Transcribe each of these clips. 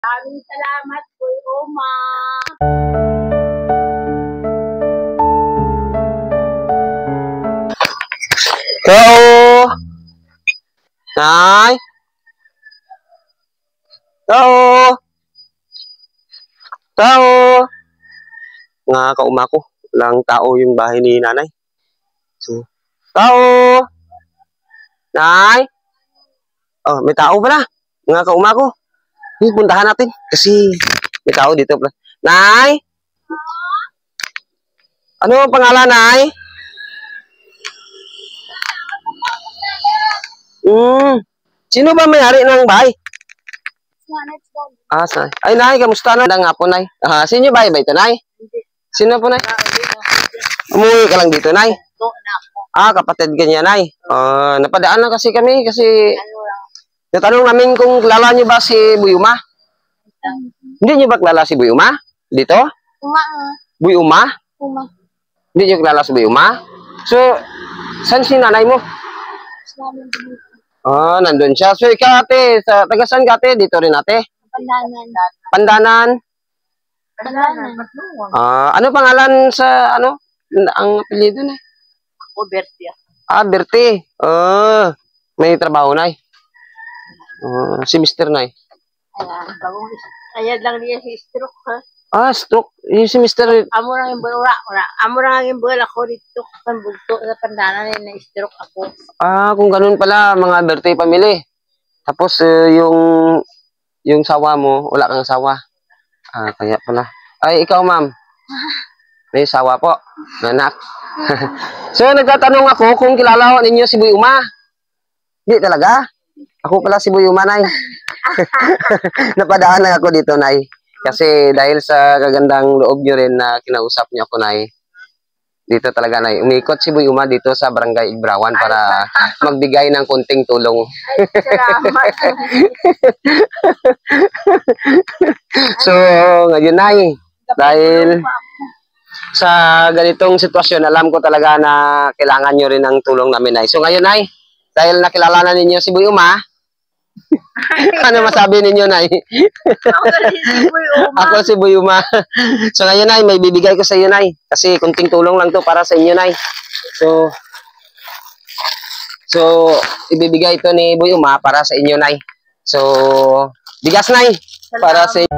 Maraming salamat po, Oma. Tao! Nay! Tao! Tao! Nga kauma ko. Walang tao yung bahay ni nanay. So, tao! Nay! Oh, may tao pala. Nga kauma ko. Puntahan natin. Kasi may tao dito pala. Nay! Ano ang pangalan, Nay? Sino ba may-ari ng bahay? Ay, Nay, kamusta na? Nga po, Nay. Sino ba ito, Nay? Sino po, Nay? Umuwi ka lang dito, Nay? Kapatid ka niya, Nay. Napadaan na kasi kami kasi natanong namin kung kilala niyo ba si Buyuma? Hindi niyo ba kilala si Buyuma? Dito? Buyuma? Hindi niyo kilala si Buyuma? So, saan si nanay mo? Nandun siya. So, ikaw, ate, taga saan ka, ate? Dito rin, ate? Pandanan. Ano pangalan sa, ang apelyido na? Ako, Bertie. Bertie. May trabaho, Nay. Si Mr. Nay. Ayan lang niya si stroke, ha? Stroke. Yung si Mr. Amo lang yung bula. Amo lang yung bula ako dito. Bugto sa pandanan na stroke ako. Kung ganun pala, mga Bertie pamili. Tapos, yung sawa mo, wala kang sawa. Kaya pala. Ay, ikaw, ma'am. May sawa po. Anak. So, nagtatanong ako kung kilala ninyo si Buyuma. Hindi talaga. Ako pala si Buyuma, Nay. Napadaan lang ako dito, Nay. Kasi dahil sa kagandang loob nyo rin na kinausap niyo ako, Nay. Dito talaga, Nay. Umikot si Buyuma dito sa Barangay Ibrawan para magbigay ng konting tulong. Salamat. So, ngayon, Nay. Dahil sa ganitong sitwasyon, alam ko talaga na kailangan nyo rin ng tulong namin, Nay. So, ngayon, Nay, dahil nakilala na ninyo si Buyuma, ano masabi ninyo, Nay? Ako si Buyuma. So, ngayon, Nay, may bibigay ko sa iyo, Nay. Kasi kunting tulong lang to para sa inyo, Nay. So, ibibigay ito ni Buyuma para sa inyo, Nay. So, bigas, Nay, para sa inyo.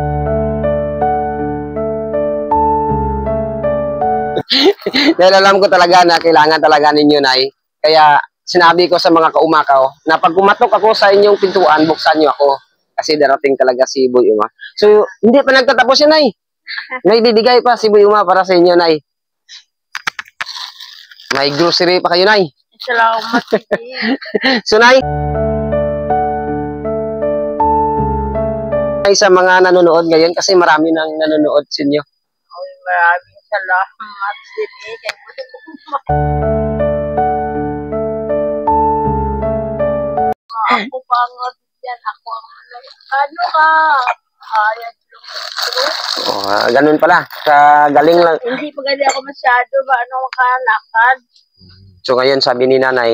Dahil alam ko talaga na kailangan talaga ninyo, Nay. Kaya sinabi ko sa mga kaumakaw na pag kumatok ako sa inyong pintuan, buksan nyo ako. Kasi darating talaga si Buyuma. So, hindi pa nagtatapos yun, Nay. May bibigay pa si Buyuma para sa inyo, Nay. May grocery pa kayo, Nay. Salamat. So, Nay, sa mga nanonood ngayon, kasi marami nang nanonood sa inyo. Maraming salamat din Ako pangat yan. Ako ang ano ka? Ayan yung Ganun pala. Sa galing lang. Hindi pa gali ako masyado ba makalakad. So ngayon sabi ni nanay,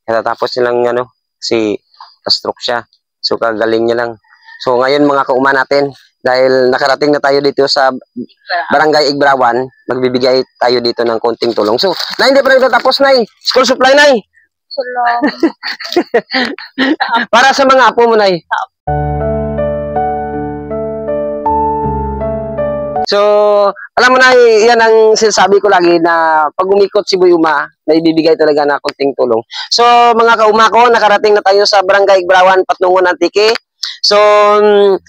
katatapos nilang si stroke siya. So kagaling niya lang. So ngayon mga kauma natin, dahil nakarating na tayo dito sa Barangay Ibrawan, magbibigay tayo dito ng konting tulong. So, Nay, hindi pa nagtatapos, Nay. School supply, Nay. Salamat. Para sa mga apo mo, Nay. So, alam mo, Nay, yan ang sinasabi ko lagi na pag umikot si Buyuma, may bibigay talaga na konting tulong. So, mga kauma ko, nakarating na tayo sa Barangay Ibrawan, Patnungon, Antique. So,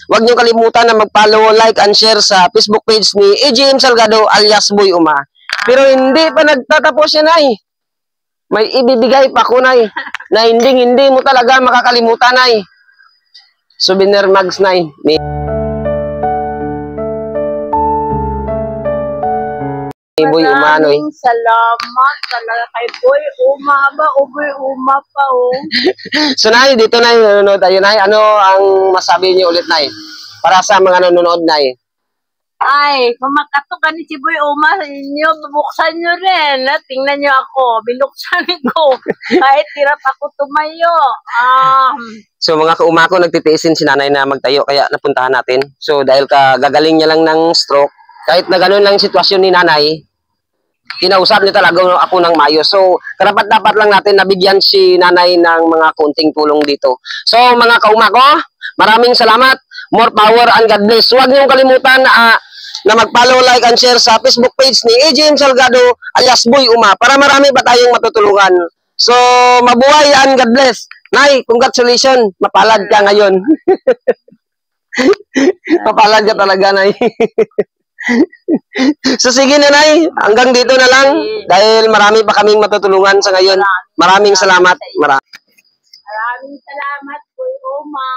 wag niyo kalimutan na mag-follow, like, and share sa Facebook page ni EGM Salgado alias Buyuma. Pero hindi pa nagtatapos yan, Nay. May ibibigay pa ko, Nay, na hindi mo talaga makakalimutan, Nay. Souvenir mugs, Nay. Buyuma, Noy. Maraming salamat talaga kay Buyuma ba o Buyuma pa So, Nay, dito, Nay, nanonood tayo, Nay. Ano ang masabi niyo ulit, Nay? Para sa mga nanonood, Nay. Ay, kumakato ka ni si Boy Uma sa inyo, bubuksan nyo rin. Tingnan nyo ako, binuksan ko. Kahit hirap ako tumayo. So mga kaumako, nagtitiisin si nanay na magtayo, kaya napuntahan natin. So dahil gagaling niya lang ng stroke, kahit na ganun lang sitwasyon ni nanay, kinausap niya talaga ako ng mayo. So karapat-dapat lang natin nabigyan si nanay ng mga kunting tulong dito. So mga kaumako, maraming salamat. More power and God bless. Huwag niyong kalimutan na mag-follow, like, and share sa Facebook page ni AJM Salgado alias Boy Uma para marami pa tayong matutulungan. So, mabuhay and God bless. Nay, congratulations. Mapalad ka ngayon. Mapalad ka talaga, Nay. So, sige na, Nay. Hanggang dito na lang dahil marami pa kaming matutulungan sa ngayon. Maraming salamat. Maraming salamat, Boy Uma.